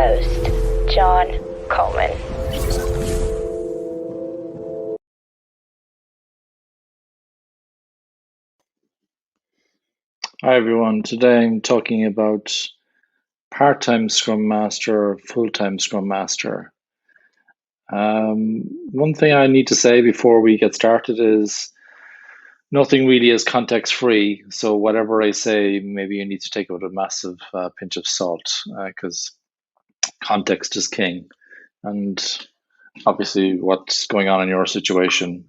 host, John Coleman. Hi everyone, today I'm talking about part-time Scrum Master, full-time Scrum Master. One thing I need to say before we get started is nothing really is context-free, so whatever I say, maybe you need to take it with a massive pinch of salt, because context is king. And obviously what's going on in your situation,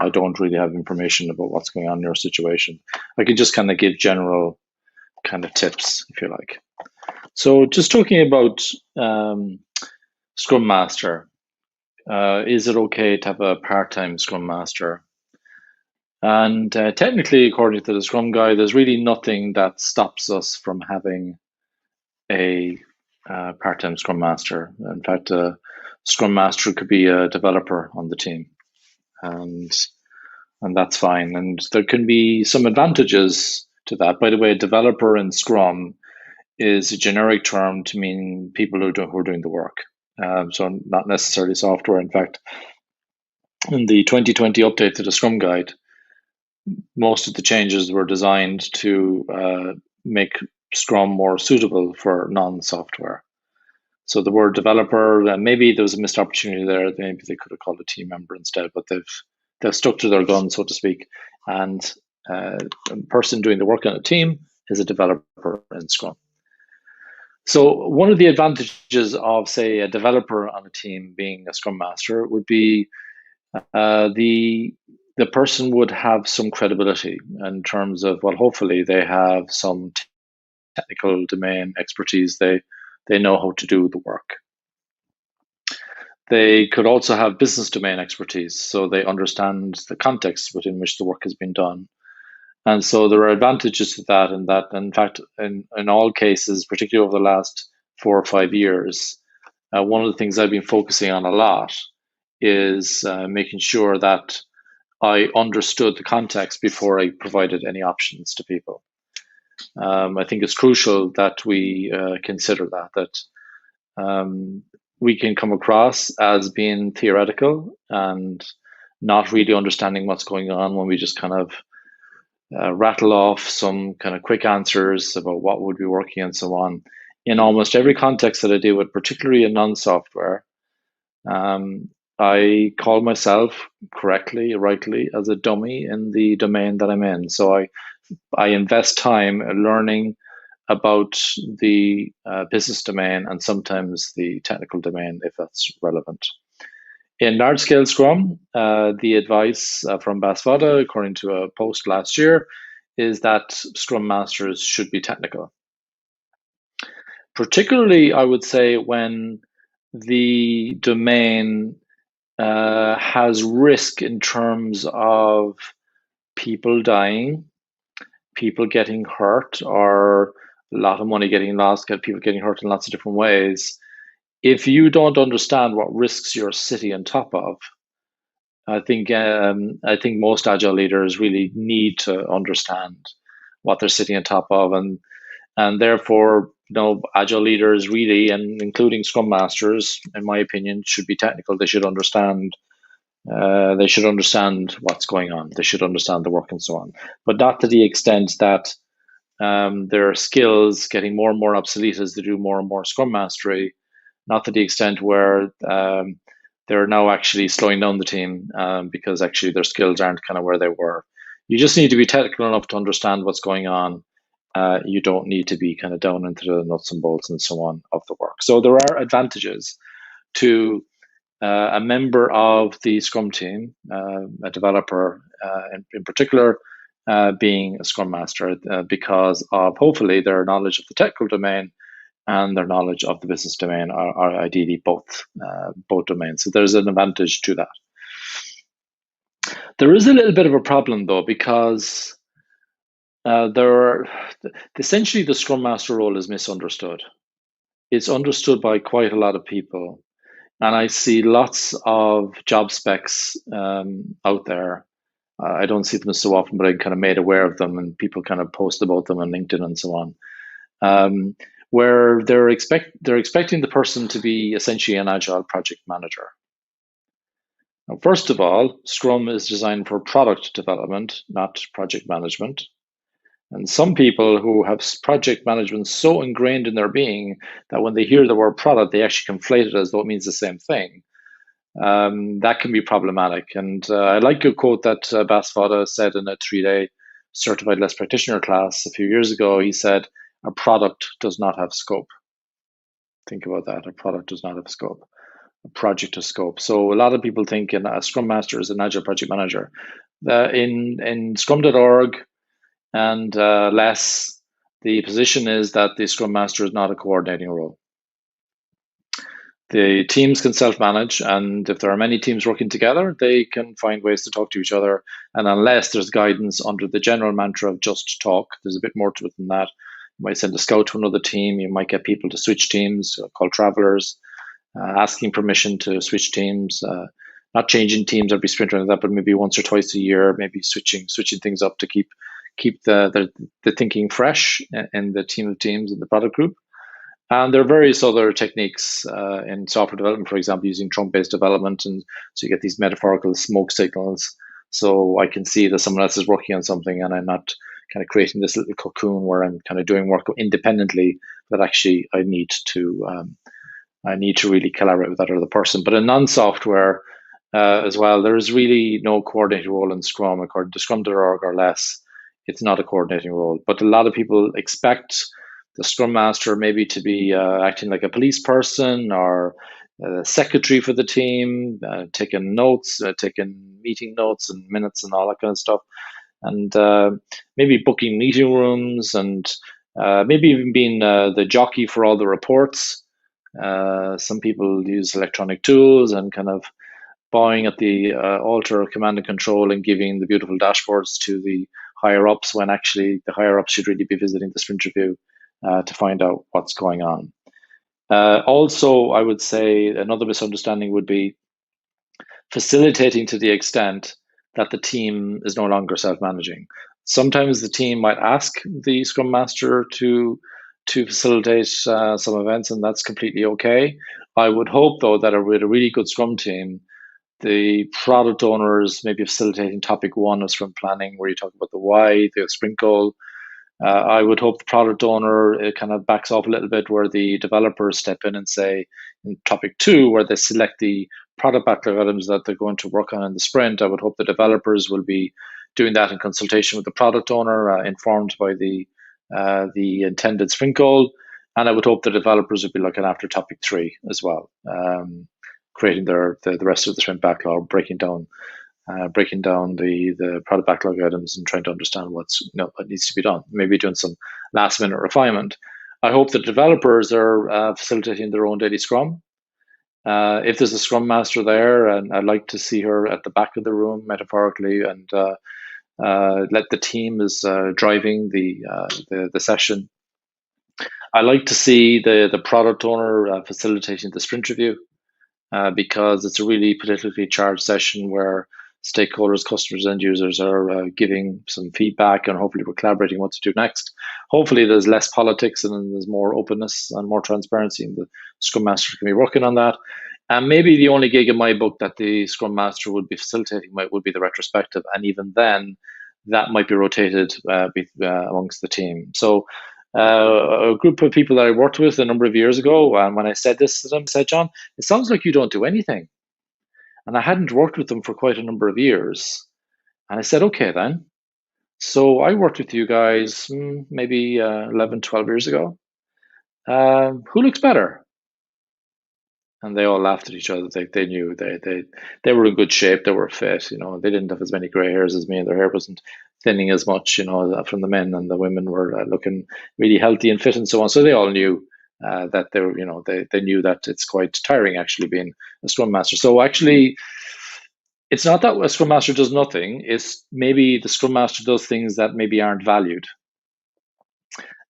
I don't really have information about what's going on in your situation. I can just kind of give general kind of tips, if you like. So just talking about Scrum Master, is it okay to have a part-time Scrum Master? And technically, according to the Scrum Guide, there's really nothing that stops us from having a part-time Scrum Master. In fact, a Scrum Master could be a developer on the team, and that's fine. And there can be some advantages to that. By the way, a developer in Scrum is a generic term to mean people who are doing the work. So not necessarily software. In fact, in the 2020 update to the Scrum Guide, most of the changes were designed to make Scrum more suitable for non-software. So the word developer, maybe there was a missed opportunity there. Maybe they could have called a team member instead, but they've stuck to their guns, so to speak. And a person doing the work on a team is a developer in Scrum. So one of the advantages of, say, a developer on a team being a Scrum Master would be the person would have some credibility in terms of, well, hopefully they have some technical domain expertise. They know how to do the work. They could also have business domain expertise, so they understand the context within which the work has been done. And so there are advantages to that, and that, in fact, in all cases, particularly over the last 4 or 5 years, one of the things I've been focusing on a lot is making sure that I understood the context before I provided any options to people. I think it's crucial that we consider that we can come across as being theoretical and not really understanding what's going on when we just kind of rattle off some kind of quick answers about what would be working and so on. In almost every context that I deal with, particularly in non-software, I call myself correctly, rightly, as a dummy in the domain that I'm in. So I invest time learning about the business domain and sometimes the technical domain if that's relevant. In large-scale Scrum, the advice from Basvada, according to a post last year, is that Scrum Masters should be technical. Particularly, I would say, when the domain has risk in terms of people dying, people getting hurt, or a lot of money getting lost, people getting hurt in lots of different ways. If you don't understand what risks you're sitting on top of, I think most agile leaders really need to understand what they're sitting on top of, and therefore, agile leaders really, and including Scrum Masters, in my opinion, should be technical. They should understand. They should understand what's going on. They should understand the work and so on, but not to the extent that their skills getting more and more obsolete as they do more and more Scrum Mastery. Not to the extent where they're now actually slowing down the team because actually their skills aren't kind of where they were. You just need to be technical enough to understand what's going on. You don't need to be kind of down into the nuts and bolts and so on of the work. So there are advantages to a member of the Scrum team, a developer in particular, being a Scrum Master because of hopefully their knowledge of the technical domain and their knowledge of the business domain are ideally both domains. So there's an advantage to that. There is a little bit of a problem though, because essentially the Scrum Master role is misunderstood. It's understood by quite a lot of people. And I see lots of job specs out there. I don't see them so often, but I'm kind of made aware of them and people kind of post about them on LinkedIn and so on. where they're expecting the person to be essentially an agile project manager. Now, first of all, Scrum is designed for product development, not project management. And some people who have project management so ingrained in their being that when they hear the word product, they actually conflate it as though it means the same thing. That can be problematic. And I like a quote that Bas Vada said in a 3-day certified less practitioner class a few years ago. He said, "A product does not have scope." Think about that. A product does not have scope. A project has scope. So a lot of people think a Scrum Master is an Agile project manager. In Scrum.org and less, the position is that the Scrum Master is not a coordinating role. The teams can self-manage, and if there are many teams working together, they can find ways to talk to each other. And unless there's guidance under the general mantra of just talk, there's a bit more to it than that. You might send a scout to another team. You might get people to switch teams, called travelers, asking permission to switch teams, not changing teams every sprint or that, but maybe once or twice a year, maybe switching things up to keep the thinking fresh in the team of teams in the product group. And there are various other techniques in software development, for example, using trunk-based development. And so you get these metaphorical smoke signals. So I can see that someone else is working on something and I'm not kind of creating this little cocoon where I'm kind of doing work independently, but actually I need to really collaborate with that other person. But in non-software as well, there is really no coordinating role in Scrum. According to Scrum.org or less, it's not a coordinating role. But a lot of people expect the Scrum Master maybe to be acting like a police person or a secretary for the team, taking notes, taking meeting notes and minutes and all that kind of stuff, and maybe booking meeting rooms and maybe even being the jockey for all the reports. Some people use electronic tools and kind of bowing at the altar of command and control and giving the beautiful dashboards to the higher ups when actually the higher ups should really be visiting the sprint review to find out what's going on. Also, I would say another misunderstanding would be facilitating to the extent that the team is no longer self-managing. Sometimes the team might ask the Scrum Master to facilitate some events, and that's completely okay. I would hope, though, that with a really good Scrum team, the product owners maybe facilitating topic 1 of sprint planning, where you talk about the why, the sprint goal. I would hope the product owner kind of backs off a little bit, where the developers step in and say in topic 2, where they select the product backlog items that they're going to work on in the sprint. I would hope the developers will be doing that in consultation with the product owner, informed by the intended sprint goal. And I would hope the developers would be looking after topic 3 as well, creating the rest of the sprint backlog, breaking down the product backlog items and trying to understand what needs to be done. Maybe doing some last minute refinement. I hope the developers are facilitating their own daily Scrum. If there's a Scrum Master there, and I'd like to see her at the back of the room, metaphorically, and let the team is driving the session. I like to see the product owner facilitating the sprint review, because it's a really politically charged session where stakeholders, customers, end users are giving some feedback, and hopefully we're collaborating what to do next. Hopefully there's less politics and there's more openness and more transparency, and the Scrum Master can be working on that. And maybe the only gig in my book that the Scrum Master would be facilitating would be the retrospective, and even then that might be rotated amongst the team. So a group of people that I worked with a number of years ago, and when I said this to them, said, "John, it sounds like you don't do anything." And I hadn't worked with them for quite a number of years. And I said, "Okay, then." So I worked with you guys maybe 11, 12 years ago. Who looks better? And they all laughed at each other. They knew they were in good shape. They were fit. They didn't have as many gray hairs as me, and their hair wasn't thinning as much, from the men, and the women were looking really healthy and fit and so on. So they all knew that they were, they knew that it's quite tiring actually being a Scrum Master. So actually, it's not that a Scrum Master does nothing. It's maybe the Scrum Master does things that maybe aren't valued.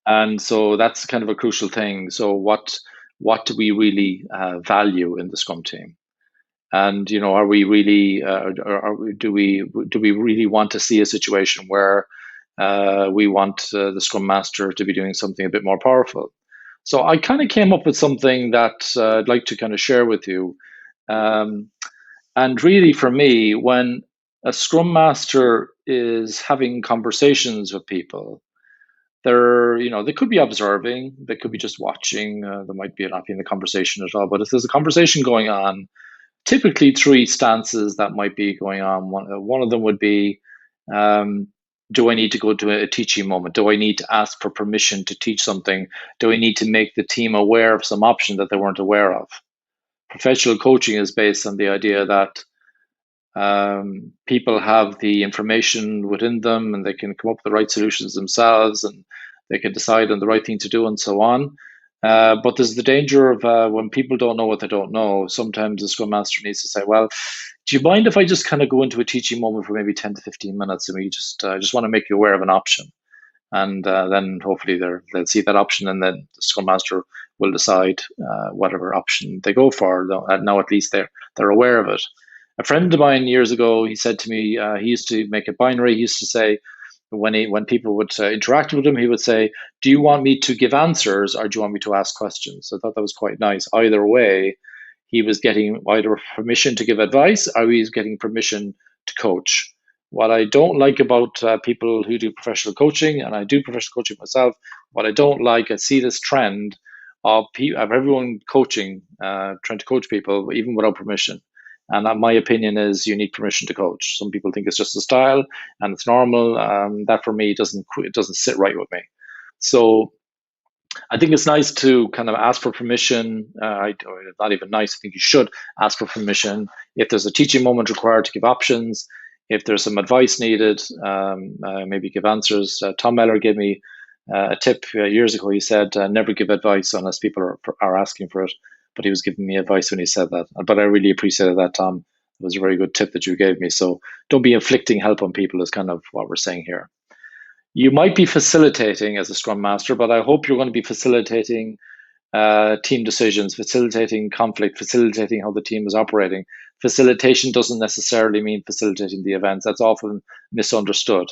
And so that's kind of a crucial thing. So what do we really value in the Scrum team? And are we really, do we really want to see a situation where we want the Scrum Master to be doing something a bit more powerful? So I kind of came up with something that I'd like to kind of share with you. Um, and really, for me, when a Scrum Master is having conversations with people, they could be observing, they could be just watching, there might be not be in the conversation at all. But if there's a conversation going on, typically three stances that might be going on. One of them would be, um, do I need to go to a teaching moment? Do I need to ask for permission to teach something? Do I need to make the team aware of some option that they weren't aware of? Professional coaching is based on the idea that people have the information within them and they can come up with the right solutions themselves and they can decide on the right thing to do and so on. But there's the danger of when people don't know what they don't know, sometimes the Scrum Master needs to say, well, do you mind if I just kind of go into a teaching moment for maybe 10 to 15 minutes and we just want to make you aware of an option? And then hopefully they'll see that option and then the Scrum Master will decide whatever option they go for. Now at least they're aware of it. A friend of mine years ago, he said to me, he used to make it binary. He used to say, when people would interact with him, he would say, "Do you want me to give answers or do you want me to ask questions?" So I thought that was quite nice. Either way, he was getting either permission to give advice or he was getting permission to coach. What I don't like about people who do professional coaching, and I do professional coaching myself, what I don't like, I see this trend of everyone coaching, trying to coach people even without permission. And my opinion is you need permission to coach. Some people think it's just a style and it's normal. That for me doesn't sit right with me. So I think it's nice to kind of ask for permission. Not even nice. I think you should ask for permission if there's a teaching moment required to give options. If there's some advice needed, maybe give answers. Tom Meller gave me a tip years ago. He said, "Never give advice unless people are asking for it." But he was giving me advice when he said that. But I really appreciated that, Tom. It was a very good tip that you gave me. So don't be inflicting help on people is kind of what we're saying here. You might be facilitating as a Scrum Master, but I hope you're going to be facilitating team decisions, facilitating conflict, facilitating how the team is operating. Facilitation doesn't necessarily mean facilitating the events. That's often misunderstood.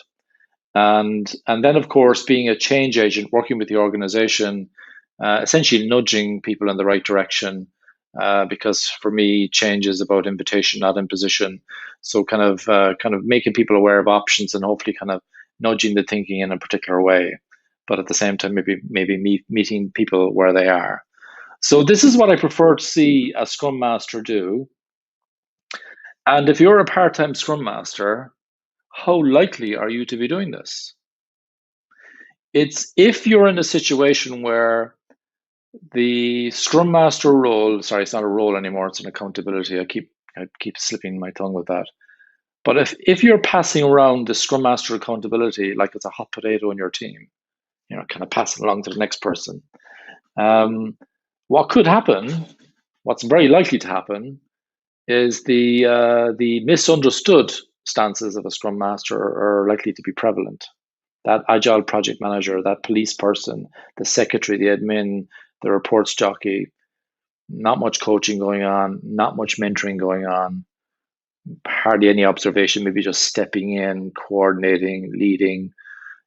And then, of course, being a change agent, working with the organization, essentially nudging people in the right direction. Because for me, change is about invitation, not imposition. So kind of making people aware of options and hopefully kind of nudging the thinking in a particular way. But at the same time, maybe meeting people where they are. So this is what I prefer to see a Scrum Master do. And if you're a part-time Scrum Master, how likely are you to be doing this? It's if you're in a situation where the Scrum Master role, sorry, it's not a role anymore, it's an accountability. I keep slipping my tongue with that. But if you're passing around the Scrum Master accountability like it's a hot potato in your team, kind of pass it along to the next person. What could happen, what's very likely to happen, is the misunderstood stances of a Scrum Master are likely to be prevalent. That agile project manager, that police person, the secretary, the admin, the reports jockey, not much coaching going on, not much mentoring going on, hardly any observation, maybe just stepping in, coordinating, leading.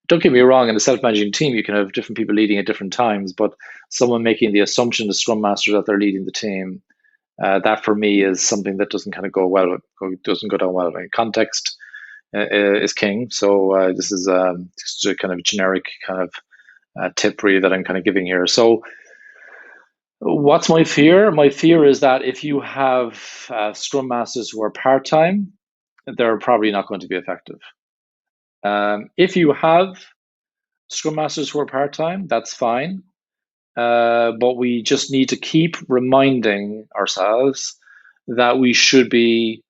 Don't get me wrong, in a self-managing team, you can have different people leading at different times, but someone making the assumption, the Scrum Master, that they're leading the team, that for me is something that doesn't kind of go well, doesn't go down well. Context is king. So this is just a kind of generic kind of tip really that I'm kind of giving here. So what's my fear? My fear is that if you have Scrum Masters who are part-time, they're probably not going to be effective. If you have Scrum Masters who are part-time, that's fine. But we just need to keep reminding ourselves that we should be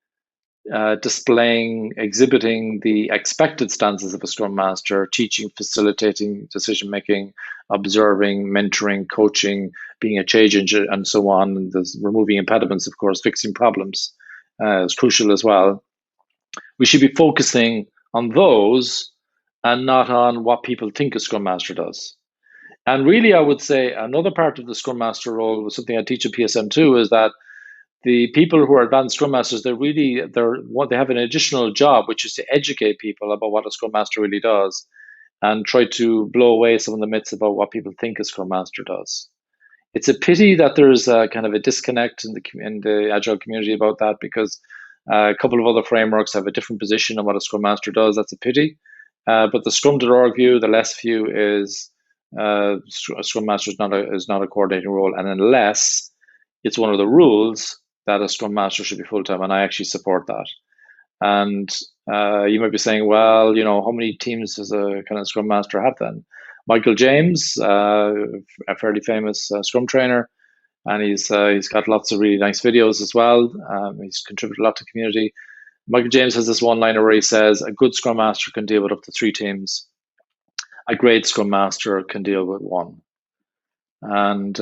exhibiting the expected stances of a Scrum Master, teaching, facilitating, decision making, observing, mentoring, coaching, being a change agent, and so on. And there's removing impediments, of course, fixing problems is crucial as well. We should be focusing on those and not on what people think a Scrum Master does. And really, I would say another part of the Scrum Master role was something I teach at PSM2 is that the people who are advanced Scrum Masters, they have an additional job, which is to educate people about what a Scrum Master really does, and try to blow away some of the myths about what people think a Scrum Master does. It's a pity that there's kind of a disconnect in the Agile community about that, because a couple of other frameworks have a different position on what a Scrum Master does. That's a pity. But the Scrum.org view, the less view is a Scrum Master is not a coordinating role, and unless it's one of the rules that a Scrum Master should be full time, and I actually support that. And you might be saying, well, how many teams does a kind of Scrum Master have then? Michael James, a fairly famous Scrum trainer, and he's got lots of really nice videos as well. He's contributed a lot to the community. Michael James has this one-liner where he says, a good Scrum Master can deal with up to 3 teams. A great Scrum Master can deal with 1. And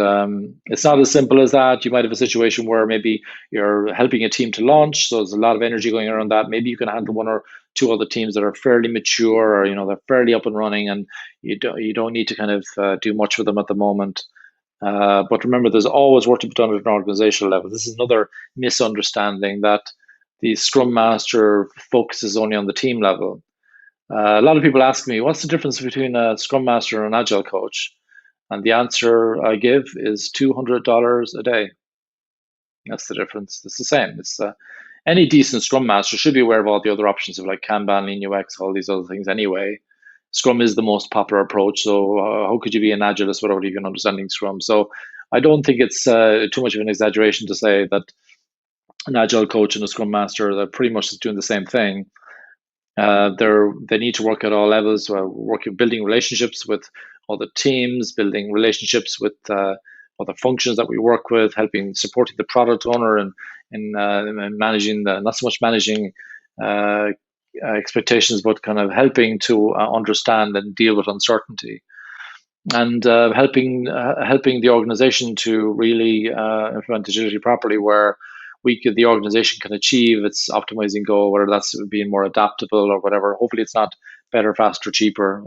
it's not as simple as that. You might have a situation where maybe you're helping a team to launch, so there's a lot of energy going around that. Maybe you can handle 1 or 2 other teams that are fairly mature, or they're fairly up and running, and you don't need to kind of do much with them at the moment. But remember, there's always work to be done at an organizational level. This is another misunderstanding, that the Scrum Master focuses only on the team level. A lot of people ask me, what's the difference between a Scrum Master and an Agile coach? And the answer I give is $200 a day. That's the difference. It's the same. It's any decent Scrum Master should be aware of all the other options of like Kanban, Lean UX, all these other things anyway. Scrum is the most popular approach, so how could you be an Agilist without even understanding Scrum? So I don't think it's too much of an exaggeration to say that an Agile coach and a Scrum Master, they're pretty much just doing the same thing. They need to work at all levels, building relationships with other teams, building relationships with other functions that we work with, supporting the product owner, and managing not so much managing expectations, but kind of helping to understand and deal with uncertainty, and helping the organization to really implement agility properly, where the organization can achieve its optimizing goal, whether that's being more adaptable or whatever. Hopefully, it's not better, faster, cheaper.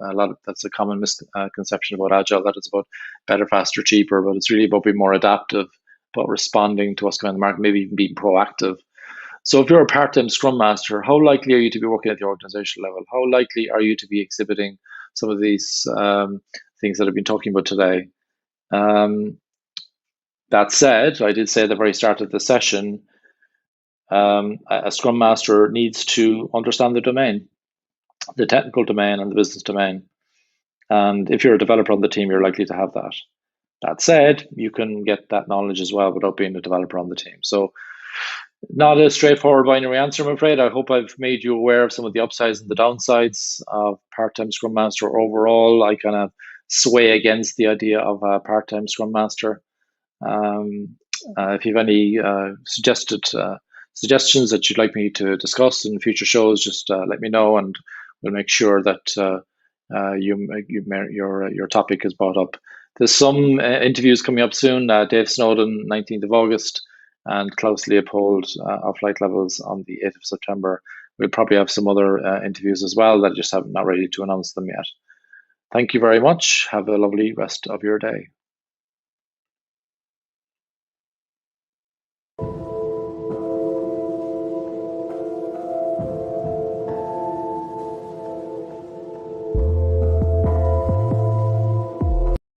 That's a common misconception about Agile, that it's about better, faster, cheaper, but it's really about being more adaptive, about responding to what's going on in the market, maybe even being proactive. So if you're a part-time Scrum Master, how likely are you to be working at the organizational level? How likely are you to be exhibiting some of these things that I've been talking about today? That said, I did say at the very start of the session, a Scrum Master needs to understand the domain, the technical domain and the business domain. And if you're a developer on the team, you're likely to have that. That said, you can get that knowledge as well without being a developer on the team. So not a straightforward binary answer, I'm afraid. I hope I've made you aware of some of the upsides and the downsides of part-time Scrum Master. Overall, I kind of sway against the idea of a part-time Scrum Master. If you have any suggestions that you'd like me to discuss in future shows, just let me know, and we'll make sure that your topic is brought up. There's some interviews coming up soon. Dave Snowden, 19th of August, and Klaus Leopold of Flight Levels on the 8th of September. We'll probably have some other interviews as well that I just not ready to announce them yet. Thank you very much. Have a lovely rest of your day.